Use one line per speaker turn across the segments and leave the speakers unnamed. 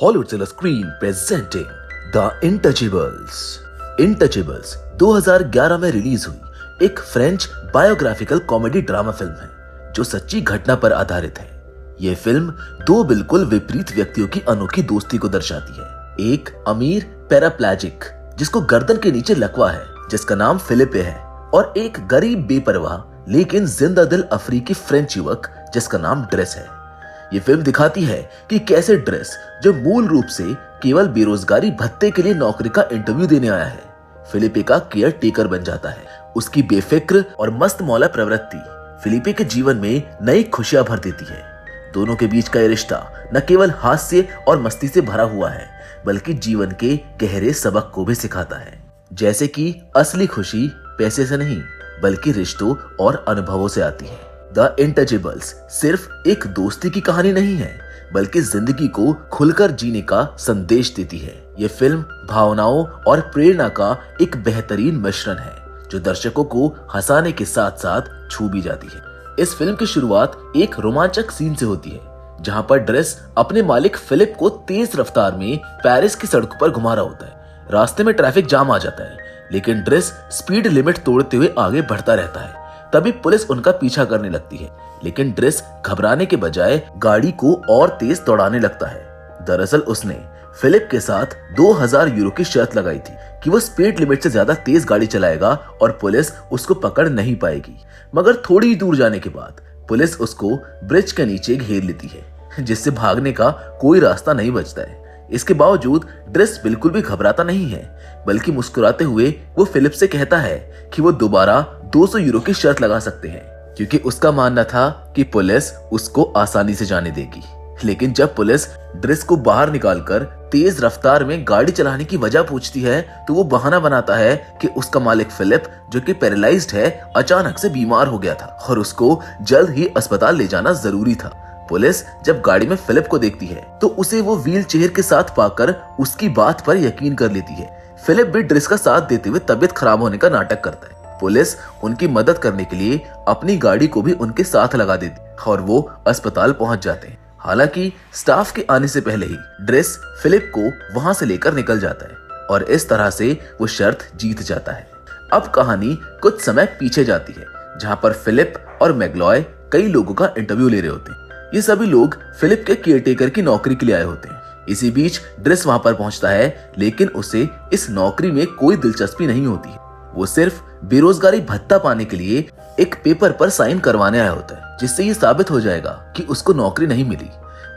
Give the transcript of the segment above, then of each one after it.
Hollywood Silver Screen presenting The Intouchables। इंटचेबल्स 2011 में release हुई एक French biographical comedy drama film है जो सच्ची घटना पर आधारित है। ये फिल्म दो बिल्कुल विपरीत व्यक्तियों की अनोखी दोस्ती को दर्शाती है। एक अमीर पैराप्लेजिक जिसको गर्दन के नीचे लकवा है, जिसका नाम फिलिपे है, और एक गरीब बेपरवाह लेकिन जिंदा दिल अफ्रीकी फ्रेंच युवक जिसका नाम ड्रेस है। ये फिल्म दिखाती है कि कैसे ड्रेस, जो मूल रूप से केवल बेरोजगारी भत्ते के लिए नौकरी का इंटरव्यू देने आया है, फिलिपे का केयर टेकर बन जाता है। उसकी बेफिक्र और मस्त मौला प्रवृत्ति फिलिपे के जीवन में नई खुशियां भर देती है। दोनों के बीच का ये रिश्ता न केवल हास्य और मस्ती से भरा हुआ है, बल्कि जीवन के गहरे सबक को भी सिखाता है, जैसे कि असली खुशी पैसे से नहीं बल्कि रिश्तों और अनुभवों से आती है। द इंटचेबल्स सिर्फ एक दोस्ती की कहानी नहीं है, बल्कि जिंदगी को खुलकर जीने का संदेश देती है। ये फिल्म भावनाओं और प्रेरणा का एक बेहतरीन मिश्रण है जो दर्शकों को हंसाने के साथ साथ छू भी जाती है। इस फिल्म की शुरुआत एक रोमांचक सीन से होती है, जहां पर ड्रेस अपने मालिक फिलिप को तेज रफ्तार में पेरिस की सड़कों पर घुमा रहा होता है। रास्ते में ट्रैफिक जाम आ जाता है, लेकिन ड्रेस स्पीड लिमिट तोड़ते हुए आगे बढ़ता रहता है। तभी पुलिस उनका पीछा करने लगती है, लेकिन ड्रेस घबराने के बजाय गाड़ी को और तेज दौड़ाने लगता है। दरअसल उसने फिलिप के साथ 2000 यूरो की शर्त लगाई थी कि वो स्पीड लिमिट से ज्यादा तेज गाड़ी चलाएगा और पुलिस उसको पकड़ नहीं पाएगी। मगर थोड़ी ही दूर जाने के बाद पुलिस उसको ब्रिज के नीचे घेर लेती है, जिससे भागने का कोई रास्ता नहीं बचता है। इसके बावजूद ड्रेस बिल्कुल भी घबराता नहीं है, बल्कि मुस्कुराते हुए वो फिलिप से कहता है कि वो दोबारा 200 यूरो की शर्त लगा सकते हैं, क्योंकि उसका मानना था कि पुलिस उसको आसानी से जाने देगी। लेकिन जब पुलिस ड्रेस को बाहर निकालकर तेज रफ्तार में गाड़ी चलाने की वजह पूछती है, तो वो बहाना बनाता है कि उसका मालिक फिलिप, जो कि पैरालाइज्ड है, अचानक से बीमार हो गया था और उसको जल्द ही अस्पताल ले जाना जरूरी था। पुलिस जब गाड़ी में फिलिप को देखती है तो उसे वो व्हील चेयर के साथ पाकर उसकी बात पर यकीन कर लेती है। फिलिप भी ड्रेस का साथ देते हुए तबीयत खराब होने का नाटक करता है। पुलिस उनकी मदद करने के लिए अपनी गाड़ी को भी उनके साथ लगा देती और वो अस्पताल पहुंच जाते हैं। हालांकि स्टाफ के आने से पहले ही ड्रेस फिलिप को वहां से लेकर निकल जाता है और इस तरह से वो शर्त जीत जाता है। अब कहानी कुछ समय पीछे जाती है, जहां पर फिलिप और मैग्लॉय कई लोगों का इंटरव्यू ले रहे होते हैं। ये सभी लोग फिलिप के केयरटेकर की नौकरी के लिए आए होते हैं। इसी बीच ड्रेस वहां पर पहुंचता है, लेकिन उसे इस नौकरी में कोई दिलचस्पी नहीं होती है। वो सिर्फ बेरोजगारी भत्ता पाने के लिए एक पेपर पर साइन करवाने आया होता है, जिससे ये साबित हो जाएगा कि उसको नौकरी नहीं मिली।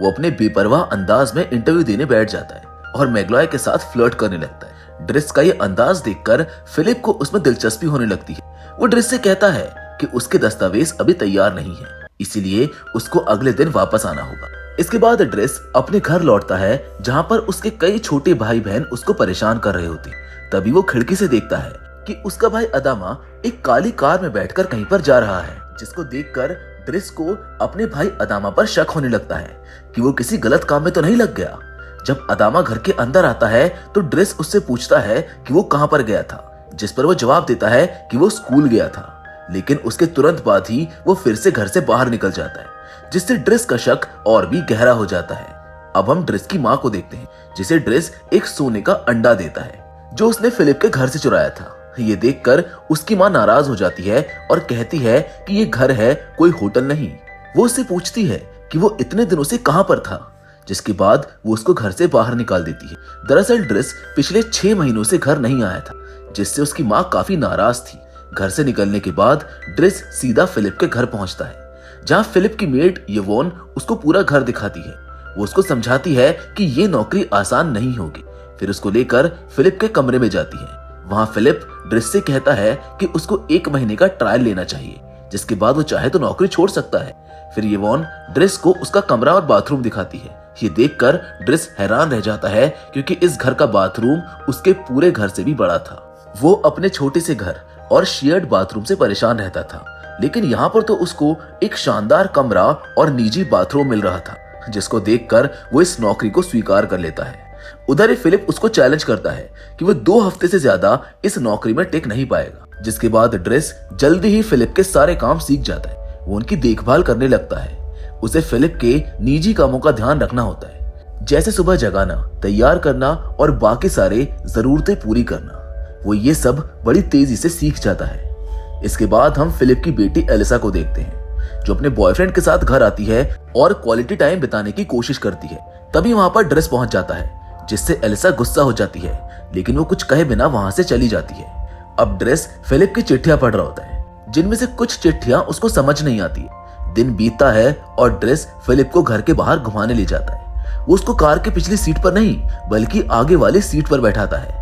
वो अपने बेपरवाह अंदाज में इंटरव्यू देने बैठ जाता है और मैग्लॉय के साथ फ्लर्ट करने लगता है। ड्रेस का ये अंदाज देखकर फिलिप को उसमें दिलचस्पी होने लगती है। वो ड्रेस से कहता है कि उसके दस्तावेज अभी तैयार नहीं है, इसीलिए उसको अगले दिन वापस आना होगा। इसके बाद ड्रेस अपने घर लौटता है, जहां पर उसके कई छोटे भाई बहन उसको परेशान कर रहे होते। तभी वो खिड़की से देखता है कि उसका भाई अदामा एक काली कार में बैठकर कहीं पर जा रहा है, जिसको देखकर ड्रेस को अपने भाई अदामा पर शक होने लगता है कि वो किसी गलत काम में तो नहीं लग गया। जब अदामा घर के अंदर आता है तो ड्रेस उससे पूछता है कि वो कहां पर गया था, जिस पर वो जवाब देता है कि वो स्कूल गया था। लेकिन उसके तुरंत बाद ही वो फिर से घर से बाहर निकल जाता है, जिससे ड्रेस का शक और भी गहरा हो जाता है। अब हम ड्रेस की माँ को देखते हैं, जिसे ड्रेस एक सोने का अंडा देता है जो उसने फिलिप के घर से चुराया था। ये देखकर उसकी माँ नाराज हो जाती है और कहती है कि ये घर है, कोई होटल नहीं। वो उससे पूछती है कि वो इतने दिनों से कहां पर था, जिसके बाद वो उसको घर से बाहर निकाल देती है। दरअसल ड्रेस पिछले 6 महीनों से घर नहीं आया था, जिससे उसकी माँ काफी नाराज थी। घर से निकलने के बाद ड्रेस सीधा फिलिप के घर पहुंचता है, जहां फिलिप की मेड यवोन उसको पूरा घर दिखाती है। वो उसको समझाती है कि ये नौकरी आसान नहीं होगी। फिर उसको लेकर फिलिप के कमरे में जाती है। वहां फिलिप ड्रेस से कहता है कि उसको 1 महीने का ट्रायल लेना चाहिए, जिसके बाद वो चाहे तो नौकरी छोड़ सकता है। फिर यवोन ड्रेस को उसका कमरा और बाथरूम दिखाती है। ये देखकर ड्रेस हैरान रह जाता है, क्योंकि इस घर का बाथरूम उसके पूरे घर से भी बड़ा था। वो अपने छोटे से घर और शेयर्ड बाथरूम से परेशान रहता था, लेकिन यहाँ पर तो उसको एक शानदार कमरा और निजी बाथरूम मिल रहा था, जिसको देखकर वो इस नौकरी को स्वीकार कर लेता है। उधर ही फिलिप उसको चैलेंज करता है कि वो 2 हफ्ते से ज्यादा इस नौकरी में टिक नहीं पाएगा, जिसके बाद ड्रेस जल्दी ही फिलिप के सारे काम सीख जाता है। वो उनकी देखभाल करने लगता है। उसे फिलिप के निजी कामों का ध्यान रखना होता है। जैसे सुबह जगाना, तैयार करना और बाकी सारे जरूरतें पूरी करना। वो ये सब बड़ी तेजी से सीख जाता है। इसके बाद हम फिलिप की बेटी एलिसा को देखते हैं, जो अपने बॉयफ्रेंड के साथ घर आती है और क्वालिटी टाइम बिताने की कोशिश करती है। तभी वहां पर ड्रेस पहुंच जाता है, जिससे एलिसा गुस्सा हो जाती है, लेकिन वो कुछ कहे बिना वहां से चली जाती है। अब ड्रेस फिलिप की चिट्ठियां पढ़ रहा होता है, जिनमें से कुछ चिट्ठियां उसको समझ नहीं आती। दिन बीतता है और ड्रेस फिलिप को घर के बाहर घुमाने ले जाता है। वो उसको कार के पिछली सीट पर नहीं, बल्कि आगे वाली सीट पर बैठाता है।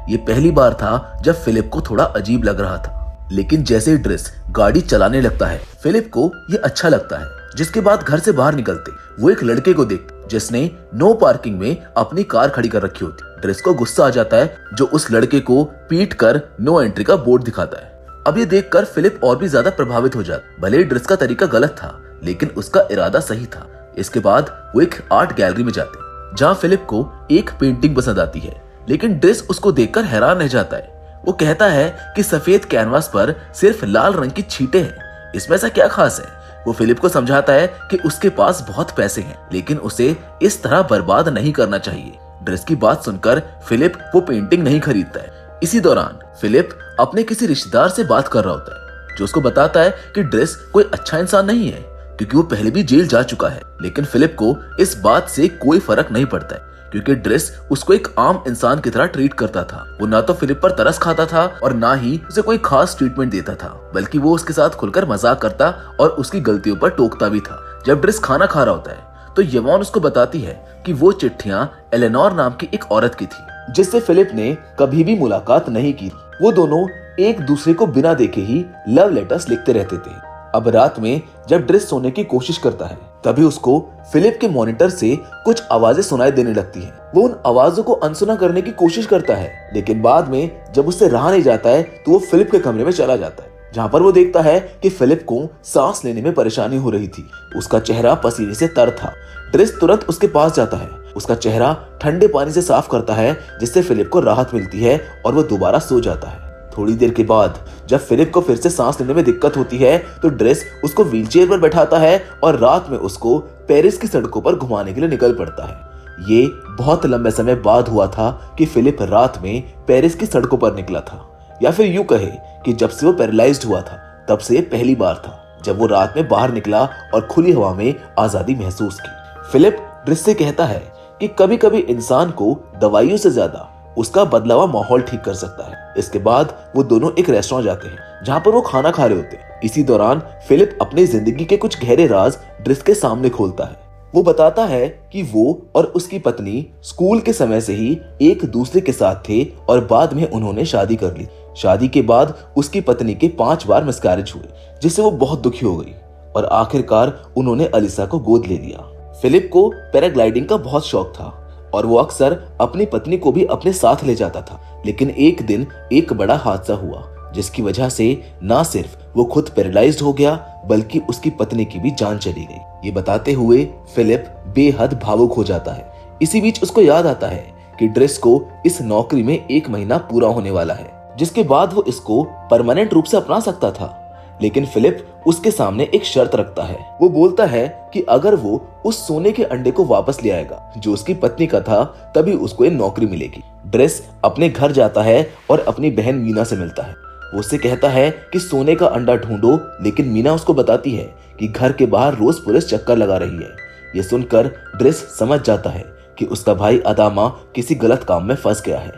ये पहली बार था जब फिलिप को थोड़ा अजीब लग रहा था, लेकिन जैसे ही ड्रेस गाड़ी चलाने लगता है, फिलिप को ये अच्छा लगता है। जिसके बाद घर से बाहर निकलते वो एक लड़के को देखते जिसने नो पार्किंग में अपनी कार खड़ी कर रखी होती। ड्रेस को गुस्सा आ जाता है, जो उस लड़के को पीट कर नो एंट्री का बोर्ड दिखाता है। अब ये देखकर फिलिप और भी ज्यादा प्रभावित हो जाता। भले ही ड्रेस का तरीका गलत था, लेकिन उसका इरादा सही था। इसके बाद वो एक आर्ट गैलरी में जाते हैं, जहाँ फिलिप को एक पेंटिंग पसंद आती है, लेकिन ड्रेस उसको देखकर हैरान रह जाता है। वो कहता है कि सफेद कैनवास पर सिर्फ लाल रंग की छींटे हैं, इसमें ऐसा क्या खास है। वो फिलिप को समझाता है कि उसके पास बहुत पैसे हैं, लेकिन उसे इस तरह बर्बाद नहीं करना चाहिए। ड्रेस की बात सुनकर फिलिप वो पेंटिंग नहीं खरीदता है। इसी दौरान फिलिप अपने किसी रिश्तेदार से बात कर रहा होता है, जो उसको बताता है कि ड्रेस कोई अच्छा इंसान नहीं है, क्योंकि वो पहले भी जेल जा चुका है। लेकिन फिलिप को इस बात से कोई फर्क नहीं पड़ता है, क्योंकि ड्रेस उसको एक आम इंसान की तरह ट्रीट करता था। वो ना तो फिलिप पर तरस खाता था और ना ही उसे कोई खास ट्रीटमेंट देता था, बल्कि वो उसके साथ खुलकर मजाक करता और उसकी गलतियों पर टोकता भी था। जब ड्रेस खाना खा रहा होता है, तो यवॉन उसको बताती है कि वो चिट्ठियां एलेनोर नाम की एक औरत की थी, जिससे फिलिप ने कभी भी मुलाकात नहीं की। वो दोनों एक दूसरे को बिना देखे ही लव लेटर्स लिखते रहते थे। अब रात में जब ड्रेस सोने की कोशिश करता है, तभी उसको फिलिप के मॉनिटर से कुछ आवाजें सुनाई देने लगती हैं। वो उन आवाजों को अनसुना करने की कोशिश करता है, लेकिन बाद में जब उससे रहा नहीं जाता है, तो वो फिलिप के कमरे में चला जाता है, जहाँ पर वो देखता है कि फिलिप को सांस लेने में परेशानी हो रही थी। उसका चेहरा पसीने से तर था। ड्रेस तुरंत उसके पास जाता है, उसका चेहरा ठंडे पानी से साफ करता है, जिससे फिलिप को राहत मिलती है और वो दोबारा सो जाता है। थोड़ी देर के बाद जब फिलिप को फिर से सांस लेने में दिक्कत होती है, तो ड्रेस उसको व्हीलचेयर पर बैठाता है और रात में उसको पेरिस की सड़कों पर घुमाने के लिए निकल पड़ता है। ये बहुत लंबे समय बाद हुआ था कि फिलिप रात में पेरिस की सड़कों पर निकला था, या फिर यूं कहे कि जब से वो पैरालाइज्ड हुआ था, तब से पहली बार था जब वो रात में बाहर निकला और खुली हवा में आजादी महसूस की। फिलिप ड्रेस से कहता है कि कभी कभी इंसान को दवाइयों से ज्यादा उसका बदला हुआ माहौल ठीक कर सकता है। इसके बाद वो दोनों एक रेस्टोरेंट जाते हैं, जहाँ पर वो खाना खा रहे होते हैं। इसी दौरान फिलिप अपनी जिंदगी के कुछ गहरे राज ड्रेस के सामने खोलता है। वो बताता है कि वो और उसकी पत्नी स्कूल के समय से ही एक दूसरे के साथ थे और बाद में उन्होंने शादी कर ली। शादी के बाद उसकी पत्नी के 5 बार मिसकैरेज हुए, जिससे वो बहुत दुखी हो गई और आखिरकार उन्होंने अलिसा को गोद ले लिया। फिलिप को पैराग्लाइडिंग का बहुत शौक था और वो अक्सर अपनी पत्नी को भी अपने साथ ले जाता था। लेकिन एक दिन एक बड़ा हादसा हुआ, जिसकी वजह से ना सिर्फ वो खुद पैरालाइज्ड हो गया, बल्कि उसकी पत्नी की भी जान चली गई। ये बताते हुए फिलिप बेहद भावुक हो जाता है। इसी बीच उसको याद आता है कि ड्रेस को इस नौकरी में 1 महीना पूरा होने वाला है, जिसके बाद वो इसको परमानेंट रूप से अपना सकता था। लेकिन फिलिप उसके सामने एक शर्त रखता है। वो बोलता है कि अगर वो उस सोने के अंडे को वापस ले आएगा जो उसकी पत्नी का था, तभी उसको ये नौकरी मिलेगी। ड्रेस अपने घर जाता है और अपनी बहन मीना से मिलता है। वो उससे कहता है कि सोने का अंडा ढूंढो, लेकिन मीना उसको बताती है कि घर के बाहर रोज पुलिस चक्कर लगा रही है। ये सुनकर ड्रेस समझ जाता है कि उसका भाई अदामा किसी गलत काम में फंस गया है।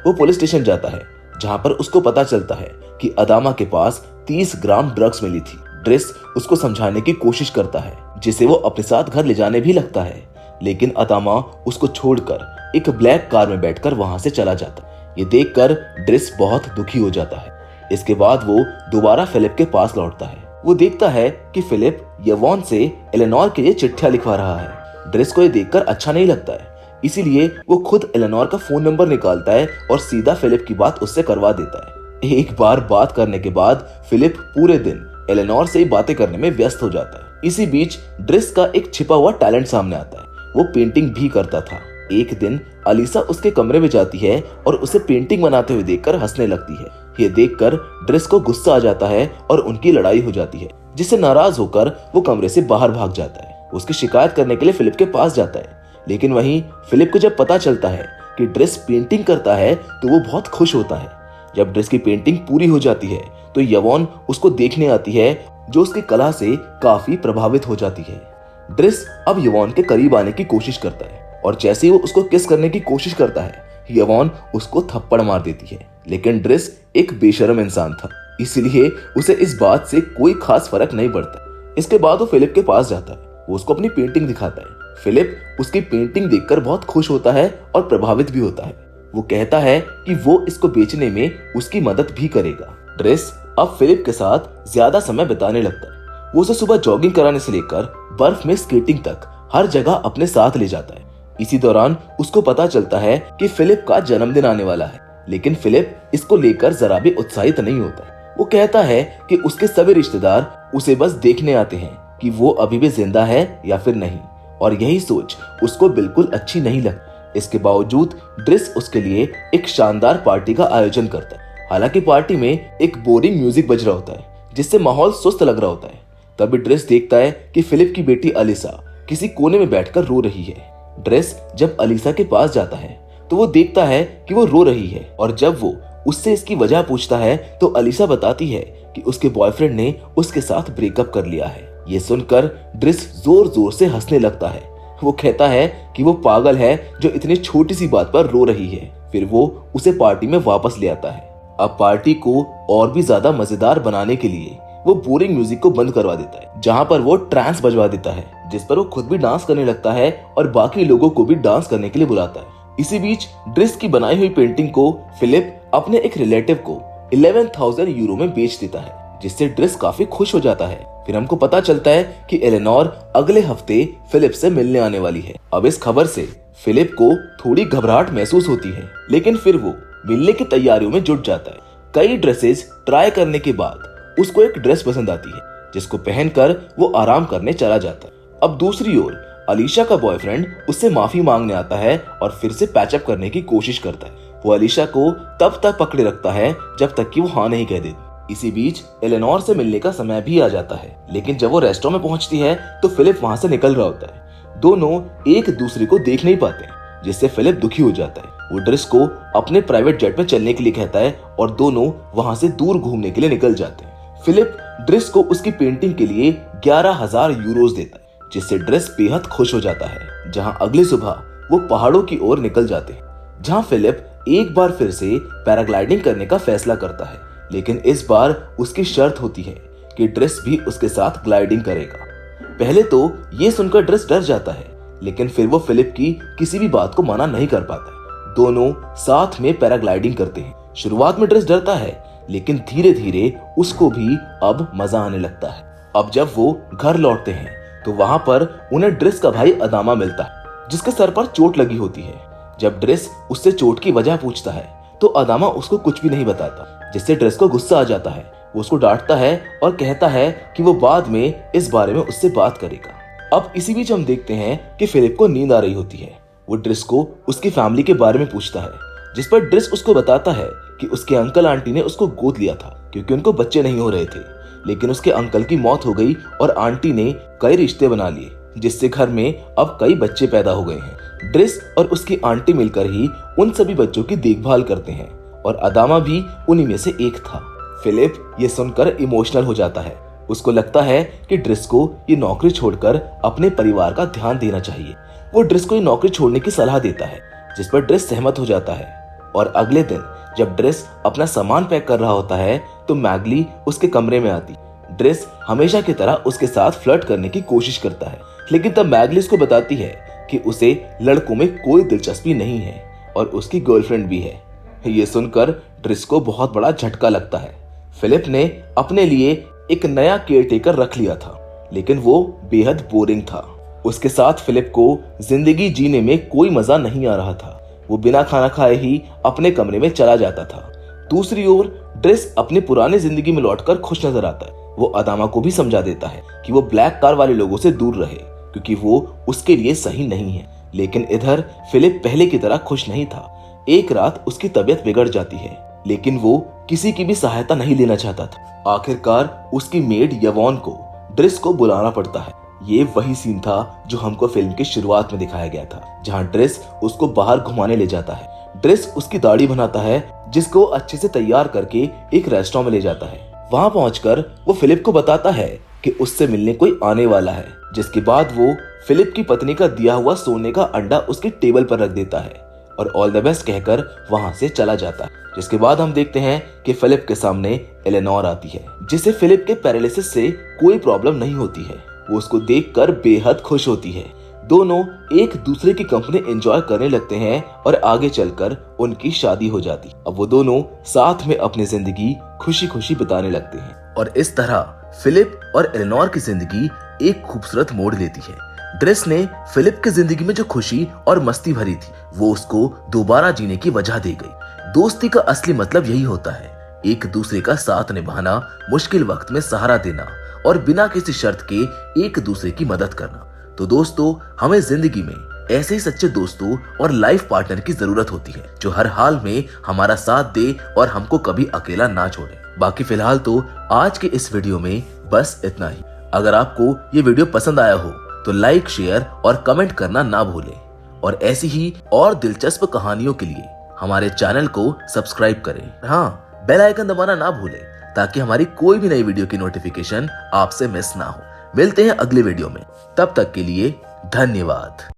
वो पुलिस स्टेशन जाता है, जहाँ पर उसको पता चलता है कि अदामा के पास 30 ग्राम ड्रग्स मिली थी। ड्रेस उसको समझाने की कोशिश करता है, जिसे वो अपने साथ घर ले जाने भी लगता है, लेकिन अदामा उसको छोड़कर एक ब्लैक कार में बैठकर वहां से चला जाता है। ये देखकर ड्रेस बहुत दुखी हो जाता है। इसके बाद वो दोबारा फिलिप के पास लौटता है। वो देखता है कि फिलिप यवॉन से एलेनोर के लिए चिट्ठियां लिखवा रहा है। ड्रेस को ये देखकर अच्छा नहीं लगता है, इसीलिए वो खुद एलेनोर का फोन नंबर निकालता है और सीधा फिलिप की बात उससे करवा देता है। एक बार बात करने के बाद फिलिप पूरे दिन एलेनोर से ही बातें करने में व्यस्त हो जाता है। इसी बीच ड्रेस का एक छिपा हुआ टैलेंट सामने आता है। वो पेंटिंग भी करता था। एक दिन अलीसा उसके कमरे में जाती है और उसे पेंटिंग बनाते हुए देखकर हंसने लगती है। ये देखकर ड्रेस को गुस्सा आ जाता है और उनकी लड़ाई हो जाती है, जिससे नाराज होकर वो कमरे से बाहर भाग जाता है। उसकी शिकायत करने के लिए फिलिप के पास जाता है, लेकिन वहीं फिलिप को जब पता चलता है कि ड्रेस पेंटिंग करता है तो वो बहुत खुश होता है। जब ड्रेस की पेंटिंग पूरी हो जाती है तो यवॉन उसको देखने आती है, जो उसकी कला से काफी प्रभावित हो जाती है। ड्रेस अब यवॉन के करीब आने की कोशिश करता है और जैसे ही वो उसको किस करने की कोशिश करता है, यवॉन उसको थप्पड़ मार देती है। लेकिन ड्रेस एक बेशर्म इंसान था, इसलिए उसे इस बात से कोई खास फर्क नहीं पड़ता। इसके बाद वो फिलिप के पास जाता है, वो उसको अपनी पेंटिंग दिखाता है। फिलिप उसकी पेंटिंग देखकर बहुत खुश होता है और प्रभावित भी होता है। वो कहता है कि वो इसको बेचने में उसकी मदद भी करेगा। ड्रेस अब फिलिप के साथ ज्यादा समय बिताने लगता है। वो उसे सुबह जॉगिंग कराने से लेकर बर्फ में स्केटिंग तक हर जगह अपने साथ ले जाता है। इसी दौरान उसको पता चलता है कि फिलिप का जन्मदिन आने वाला है, लेकिन फिलिप इसको लेकर जरा भी उत्साहित नहीं होता है। वो कहता है कि उसके सभी रिश्तेदार उसे बस देखने आते हैं कि वो अभी भी जिंदा है या फिर नहीं, और यही सोच उसको बिल्कुल अच्छी नहीं लगती। इसके बावजूद ड्रेस उसके लिए एक शानदार पार्टी का आयोजन करता है। हालांकि पार्टी में एक बोरिंग म्यूजिक बज रहा होता है, जिससे माहौल सुस्त लग रहा होता है। तभी ड्रेस देखता है कि फिलिप की बेटी अलीसा किसी कोने में बैठकर रो रही है। ड्रेस जब अलीसा के पास जाता है तो वो देखता है कि वो रो रही है, और जब वो उससे इसकी वजह पूछता है तो अलीसा बताती है कि उसके बॉयफ्रेंड ने उसके साथ ब्रेकअप कर लिया है। ये सुनकर ड्रेस जोर जोर से हंसने लगता है। वो कहता है कि वो पागल है जो इतनी छोटी सी बात पर रो रही है। फिर वो उसे पार्टी में वापस ले आता है। अब पार्टी को और भी ज्यादा मजेदार बनाने के लिए वो बोरिंग म्यूजिक को बंद करवा देता है, जहाँ पर वो ट्रांस बजवा देता है, जिस पर वो खुद भी डांस करने लगता है और बाकी लोगों को भी डांस करने के लिए बुलाता है। इसी बीच ड्रेस की बनाई हुई पेंटिंग को फिलिप अपने एक रिलेटिव को 11,000 यूरो में बेच देता है, जिससे ड्रेस काफी खुश हो जाता है। फिर हमको पता चलता है कि एलेनोर अगले हफ्ते फिलिप से मिलने आने वाली है। अब इस खबर से फिलिप को थोड़ी घबराहट महसूस होती है, लेकिन फिर वो मिलने की तैयारियों में जुट जाता है। कई ड्रेसेस ट्राई करने के बाद उसको एक ड्रेस पसंद आती है, जिसको पहनकर वो आराम करने चला जाता है। अब दूसरी ओर अलीशा का बॉयफ्रेंड उससे माफी मांगने आता है और फिर से पैचअप करने की कोशिश करता है। वो अलीशा को तब तक पकड़े रखता है जब तक कि वो हाँ नहीं कह देती। इसी बीच एलेनोर से मिलने का समय भी आ जाता है, लेकिन जब वो रेस्टोरेंट में पहुंचती है तो फिलिप वहां से निकल रहा होता है। दोनों एक दूसरे को देख नहीं पाते, जिससे फिलिप दुखी हो जाता है। वो ड्रेस को अपने प्राइवेट जेट में चलने के लिए कहता है और दोनों वहां से दूर घूमने के लिए निकल जाते हैं। फिलिप ड्रेस को उसकी पेंटिंग के लिए 11,000 यूरोज देता है, जिससे ड्रेस बेहद खुश हो जाता है। जहां अगली सुबह वो पहाड़ों की ओर निकल जाते हैं, जहां फिलिप एक बार फिर से पैराग्लाइडिंग करने का फैसला करता है, लेकिन इस बार उसकी शर्त होती है कि ड्रेस भी उसके साथ ग्लाइडिंग करेगा। पहले तो ये सुनकर ड्रेस डर जाता है, लेकिन फिर वो फिलिप की किसी भी बात को मना नहीं कर पाता। दोनों साथ में पैराग्लाइडिंग करते हैं। शुरुआत में ड्रेस डरता है, लेकिन धीरे धीरे उसको भी अब मजा आने लगता है। अब जब वो घर लौटते हैं तो वहां पर उन्हें ड्रेस का भाई अदामा मिलता है, जिसके सर पर चोट लगी होती है। जब ड्रेस उससे चोट की वजह पूछता है तो अदामा उसको कुछ भी नहीं बताता, जिससे ड्रेस को गुस्सा आ जाता है। वो उसको डांटता है और कहता है कि वो बाद में इस बारे में उससे बात करेगा। अब इसी बीच हम देखते हैं कि फिलिप को नींद आ रही होती है। वो ड्रेस को उसकी फैमिली के बारे में पूछता है, जिस पर ड्रेस उसको बताता है कि उसके अंकल आंटी ने उसको गोद लिया था क्योंकि उनको बच्चे नहीं हो रहे थे, लेकिन उसके अंकल की मौत हो गई और आंटी ने कई रिश्ते बना लिए, जिससे घर में अब कई बच्चे पैदा हो गए हैं। ड्रेस और उसकी आंटी मिलकर ही उन सभी बच्चों की देखभाल करते हैं और अदामा भी उन्हीं में से एक था। फिलिप ये सुनकर इमोशनल हो जाता है। उसको लगता है कि ड्रेस को ये नौकरी छोड़कर अपने परिवार का ध्यान देना चाहिए। वो ड्रेस को ये नौकरी छोड़ने की सलाह देता है, जिस पर ड्रेस सहमत हो जाता है। और अगले दिन जब ड्रेस अपना सामान पैक कर रहा होता है तो मैगली उसके कमरे में आती। ड्रेस हमेशा की तरह उसके साथ फ्लर्ट करने की कोशिश करता है, लेकिन तब मैगली उसको बताती है कि उसे लड़कों में कोई दिलचस्पी नहीं है और उसकी गर्लफ्रेंड भी है। ये सुनकर ड्रेस को बहुत बड़ा झटका लगता है। फिलिप ने अपने लिए एक नया केयरटेकर रख लिया था, लेकिन वो बेहद बोरिंग था। उसके साथ फिलिप को जिंदगी जीने में कोई मजा नहीं आ रहा था। वो बिना खाना खाए ही अपने कमरे में चला जाता था। दूसरी ओर ड्रेस अपने पुराने जिंदगी में लौटकर खुश नजर आता है। वो अदामा को भी समझा देता है कि वो ब्लैक कार वाले लोगों से दूर रहे क्योंकि वो उसके लिए सही नहीं है। लेकिन इधर फिलिप पहले की तरह खुश नहीं था। एक रात उसकी तबीयत बिगड़ जाती है, लेकिन वो किसी की भी सहायता नहीं लेना चाहता था। आखिरकार उसकी मेड यवॉन को ड्रेस को बुलाना पड़ता है, ये वही सीन था जो हमको फिल्म की शुरुआत में दिखाया गया था, जहाँ ड्रेस उसको बाहर घुमाने ले जाता है। ड्रेस उसकी दाढ़ी बनाता है, जिसको अच्छे से तैयार करके एक रेस्टोरेंट में ले जाता है। वहां पहुंचकर वो फिलिप को बताता है कि उससे मिलने कोई आने वाला है, जिसके बाद वो फिलिप की पत्नी का दिया हुआ सोने का अंडा उसके टेबल पर रख देता है और ऑल द बेस्ट कहकर वहां से चला जाता है। जिसके बाद हम देखते हैं कि फिलिप के सामने एलेनोर आती है, जिसे फिलिप के पैरालिसिस से कोई प्रॉब्लम नहीं होती है। वो उसको देखकर बेहद खुश होती है। दोनों एक दूसरे की कंपनी एंजॉय करने लगते हैं और आगे चलकर उनकी शादी हो जाती। अब वो दोनों साथ में अपनी जिंदगी खुशी खुशी बिताने लगते हैं और इस तरह फिलिप और एलेनोर की जिंदगी एक खूबसूरत मोड़ लेती है। ड्रेस ने फिलिप की जिंदगी में जो खुशी और मस्ती भरी थी, वो उसको दोबारा जीने की वजह दे गई। दोस्ती का असली मतलब यही होता है, एक दूसरे का साथ निभाना, मुश्किल वक्त में सहारा देना और बिना किसी शर्त के एक दूसरे की मदद करना। तो दोस्तों, हमें जिंदगी में ऐसे ही सच्चे दोस्तों और लाइफ पार्टनर की जरूरत होती है, जो हर हाल में हमारा साथ दे और हमको कभी अकेला ना छोड़े। बाकी फिलहाल तो आज के इस वीडियो में बस इतना ही। अगर आपको ये वीडियो पसंद आया हो तो लाइक, शेयर और कमेंट करना ना भूलें और ऐसी ही और दिलचस्प कहानियों के लिए हमारे चैनल को सब्सक्राइब करें। हाँ, बेल आइकन दबाना ना भूलें ताकि हमारी कोई भी नई वीडियो की नोटिफिकेशन आपसे मिस ना हो। मिलते हैं अगले वीडियो में, तब तक के लिए धन्यवाद।